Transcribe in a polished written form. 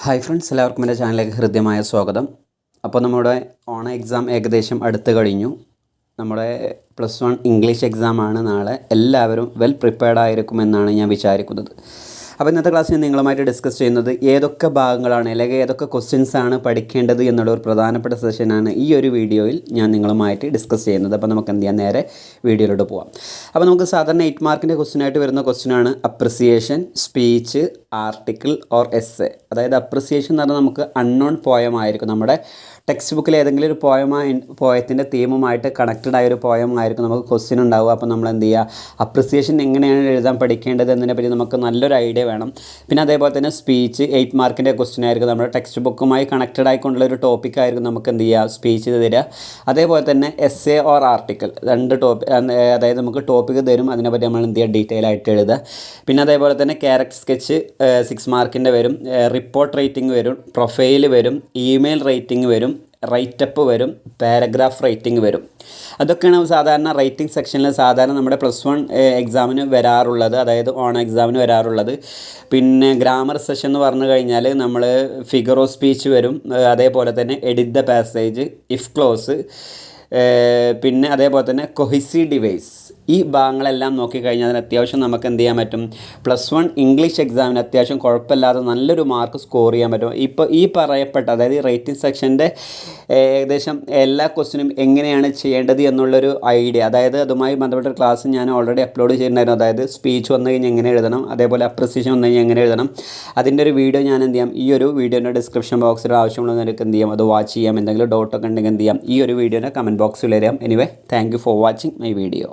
Hi friends, എല്ലാവർക്കും എൻ്റെ ചാനലിലേക്ക് ഹൃദ്യമായ സ്വാഗതം. അപ്പോൾ നമ്മുടെ ഓണ എക്സാം ഏകദേശം അടുത്ത് കഴിഞ്ഞു. നമ്മുടെ +1 ഇംഗ്ലീഷ് എക്സാമാണ് നാളെ. എല്ലാവരും വെൽ പ്രിപ്പയർഡ് ആയിരിക്കുമെന്നാണ് ഞാൻ വിചാരിക്കുന്നത്. അപ്പോൾ ഇന്നത്തെ ക്ലാസ്സിൽ നിങ്ങളുമായിട്ട് ഡിസ്കസ് ചെയ്യുന്നത് ഏതൊക്കെ ഭാഗങ്ങളാണ് അല്ലെങ്കിൽ ഏതൊക്കെ ക്വസ്റ്റ്യൻസാണ് പഠിക്കേണ്ടത് എന്നുള്ള ഒരു പ്രധാനപ്പെട്ട സെഷനാണ് ഈ ഒരു വീഡിയോയിൽ ഞാൻ നിങ്ങളുമായിട്ട് ഡിസ്കസ് ചെയ്യുന്നത്. അപ്പോൾ നമുക്ക് എന്ത് ചെയ്യാം, നേരെ വീഡിയോയിലോട്ട് പോകാം. അപ്പോൾ നമുക്ക് സാധാരണ 8 മാർക്കിൻ്റെ ക്വസ്റ്റ്യനായിട്ട് വരുന്ന ക്വസ്റ്റ്യനാണ് appreciation, speech, article or essay. അതായത് അപ്രിസിയേഷൻ എന്ന് പറഞ്ഞാൽ നമുക്ക് അൺനോൺ പോയം ആയിരിക്കും. നമ്മുടെ ടെക്സ്റ്റ് ബുക്കിൽ ഏതെങ്കിലും ഒരു പോയത്തിൻ്റെ തീമുമായിട്ട് കണക്റ്റഡ് ആയ ഒരു പോയം ആയിരിക്കും നമുക്ക് ക്വസ്റ്റ്യൻ ഉണ്ടാവുക. അപ്പോൾ നമ്മൾ എന്ത് ചെയ്യുക, അപ്രിസിയേഷൻ എങ്ങനെയാണ് എഴുതാൻ പഠിക്കേണ്ടത് എന്നതിനെപ്പറ്റി നമുക്ക് നല്ലൊരു ഐഡിയ വേണം. പിന്നെ അതേപോലെ തന്നെ സ്പീച്ച് 8 മാർക്കിൻ്റെ ക്വസ്റ്റ്യൻ ആയിരിക്കും. നമ്മുടെ ടെക്സ്റ്റ് ബുക്കുമായി കണക്റ്റഡ് ആയിക്കൊണ്ടുള്ള ഒരു ടോപ്പിക് ആയിരിക്കും നമുക്ക് എന്ത് ചെയ്യുക, സ്പീച്ച് തരിക. അതേപോലെ തന്നെ എസ്സേ ഓർ ആർട്ടിക്കിൾ, രണ്ട് അതായത് നമുക്ക് ടോപ്പിക് തരും, അതിനെപ്പറ്റി നമ്മൾ എന്ത് ചെയ്യുക, ഡീറ്റെയിൽ ആയിട്ട് എഴുതുക. പിന്നെ അതേപോലെ തന്നെ ക്യാരക്ടർ സ്കെച്ച് 6 മാർക്കിൻ്റെ വരും, റിപ്പോർട്ട് റേറ്റിംഗ് വരും, പ്രൊഫൈൽ വരും, ഇമെയിൽ റേറ്റിംഗ് വരും, റൈറ്റപ്പ് വരും, പാരഗ്രാഫ് റൈറ്റിംഗ് വരും. അതൊക്കെയാണ് സാധാരണ റൈറ്റിംഗ് സെക്ഷനിൽ സാധാരണ നമ്മുടെ +1 എക്സാമിന് വരാറുള്ളത്, അതായത് ഓൺ എക്സാമിന് വരാറുള്ളത്. പിന്നെ ഗ്രാമർ സെഷൻ എന്ന് പറഞ്ഞു കഴിഞ്ഞാൽ നമ്മൾ ഫിഗർ ഓഫ് സ്പീച്ച് വരും, അതേപോലെ തന്നെ edit the passage, if close, പിന്നെ അതേപോലെ തന്നെ കൊഹിസീവ് ഡിവൈസ്. ഈ ഭാഗങ്ങളെല്ലാം നോക്കിക്കഴിഞ്ഞാൽ അതിന് അത്യാവശ്യം നമുക്ക് എന്ത് ചെയ്യാൻ പറ്റും, +1 ഇംഗ്ലീഷ് എക്സാമിന് അത്യാവശ്യം കുഴപ്പമില്ലാതെ നല്ലൊരു മാർക്ക് സ്കോർ ചെയ്യാൻ പറ്റും. ഇപ്പോൾ ഈ പറയപ്പെട്ട, അതായത് ഈ റേറ്റിംഗ് സെക്ഷൻ്റെ ഏകദേശം എല്ലാ ക്വസ്റ്റിനും എങ്ങനെയാണ് ചെയ്യേണ്ടത് എന്നുള്ളൊരു ഐഡിയ, അതായത് അതുമായി ബന്ധപ്പെട്ട ക്ലാസ് ഞാൻ ഓൾറെഡി അപ്ലോഡ് ചെയ്തിട്ടുണ്ടായിരുന്നു. അതായത് സ്പീച്ച് വന്നു കഴിഞ്ഞാൽ എങ്ങനെ എഴുതണം, അതേപോലെ അപ്രിസിയേഷൻ വന്നു കഴിഞ്ഞാൽ എങ്ങനെ എഴുതണം, അതിൻ്റെ ഒരു വീഡിയോ ഞാൻ എന്ത് ചെയ്യാം, ഈ ഒരു വീഡിയോൻ്റെ ഡിസ്ക്രിപ്ഷൻ ബോക്സിൽ ആവശ്യമുള്ളവർക്ക് എന്ത് ചെയ്യാം, അത് വാച്ച് ചെയ്യാം. എന്തെങ്കിലും ഡൗട്ടൊക്കെ ഉണ്ടെങ്കിൽ എന്ത് ചെയ്യാം, ഈ ഒരു വീഡിയോൻ്റെ കമൻറ്റ് ബോക്സിൽ വരാം. Anyway, thank you for watching my video.